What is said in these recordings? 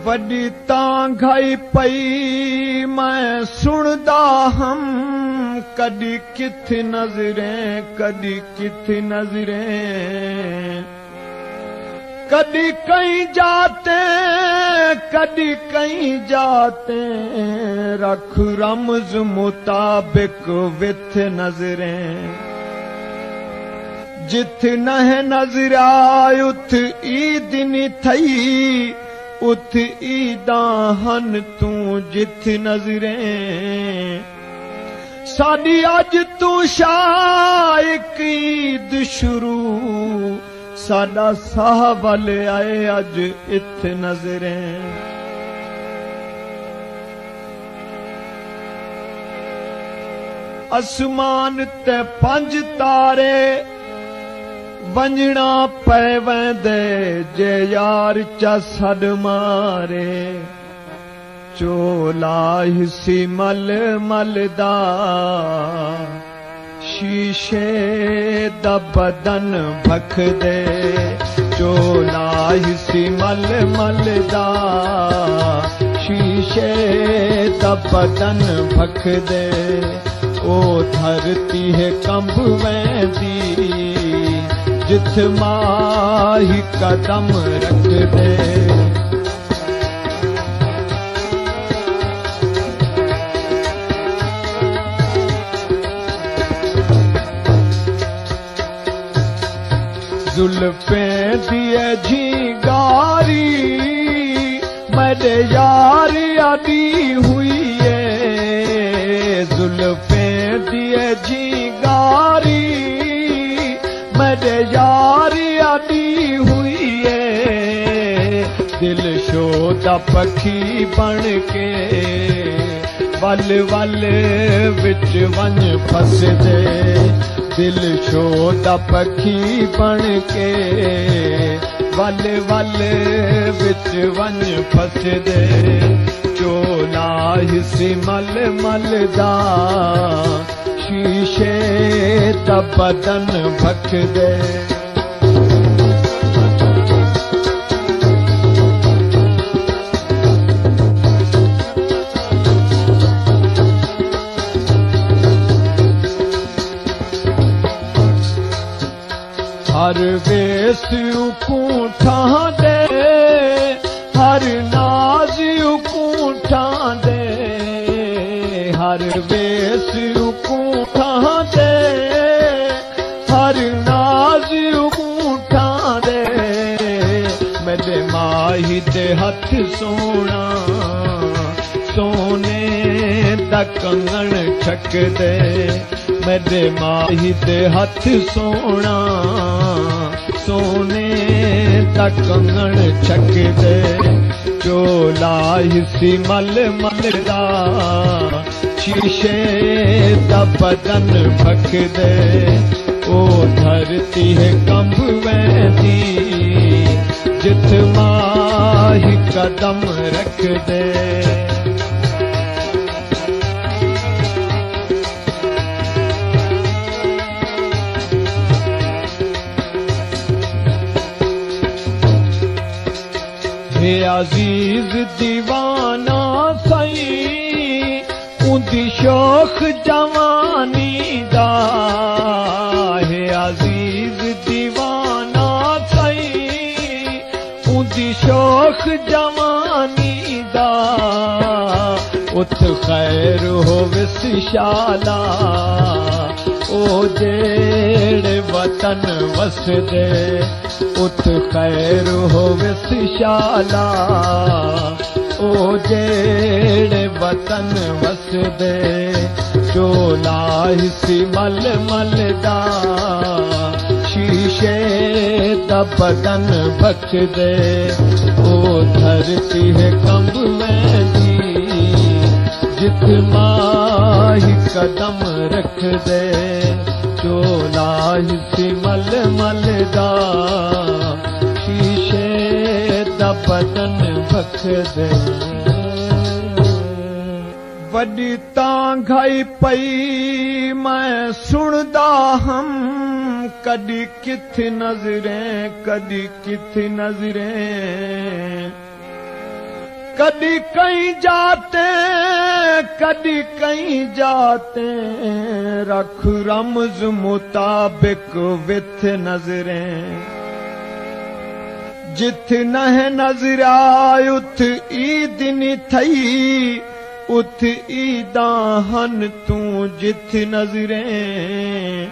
वॾी तांघाई पई मैं सुणदा हम कॾी किथे नज़रें कॾी किथे नज़रें कॾी कहीं जाते कॾी कहीं जाते रख रमज़ मुताबिक विथ नज़रें जिथ नह नज़र आय उथ ईद नी थई उथ ईदा हन तू जिथ नज़रें साडी अज तू शाइक ईद शुरू साडा साह वल आए अज इत नज़रें आसमान ते 5 तारे वंजना पै वेंदे जे यार चा सड मारे चोला हिसी मल मलदा शीशे दा बदन भख दे चोला हिसी मल मलदा शीशे दा बदन भख दे ओ धरती है कंब वेंदी जिथ माही कदम रख दे जुल्फें दिए झींगारी मेरे यार आदि हुई है जुल्फें दिए झींगारी मेरे यार आदि हुई है दिल शोदा पखी बन के वल वल विच वन फस दे दिल शोदा पखी बन के वल वल विच वन फस दे चोला हिसी मल मलदा शीशे दा बदन भख दे हर वेस कूठा दे हर नाज कूठा दे हर वेस कूठा दे हर नाज कूठा दे मेरे माही दे हथ सोना सोने दा कंगन छक दे मेरे माही दे हथ सोना सोने दा कंगन छक दे चोला हिसी मल मलदा शीशे दा बदन भख दे ओ धरती है कंब वेंदी जिथ माही कदम रख दे हे अजीज दीवाना सई उदी शौख जवानी दा हे अजीज दीवाना सई उदी शौख जवानी दा उत खैर होविस शाला ओ जेड़े वतन वस दे उत खैर होविस शाला ओ जेड़े वतन वस दे चोला हिसी मल मलदा शीशे दा बदन भख दे ओ धरती है कंब वेंदी जिथ माही कदम रख दे चोला हिसी मल मलदा शीशे दा बदन भख दे वॾी तांघाई पई मैं सुणदा हम कॾी किथे नज़रें कॾी किथे नज़रें कदी कहीं जाते रख रमज मुताबिक विथ नजरें जिथ नह नजरा उथ ईद नी थई उथ ईदा हन तू जिथ नजरें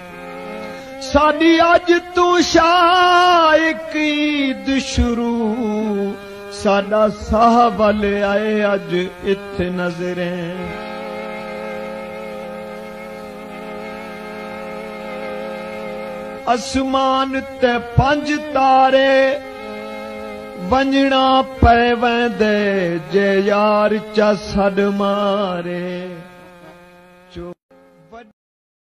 साडी अज तू शाइक ईद शुरू साडा साह वल आए अज इथ नजरें आसमान ते 5 तारे वंजना पै वेंदे जे यार चा सड मारे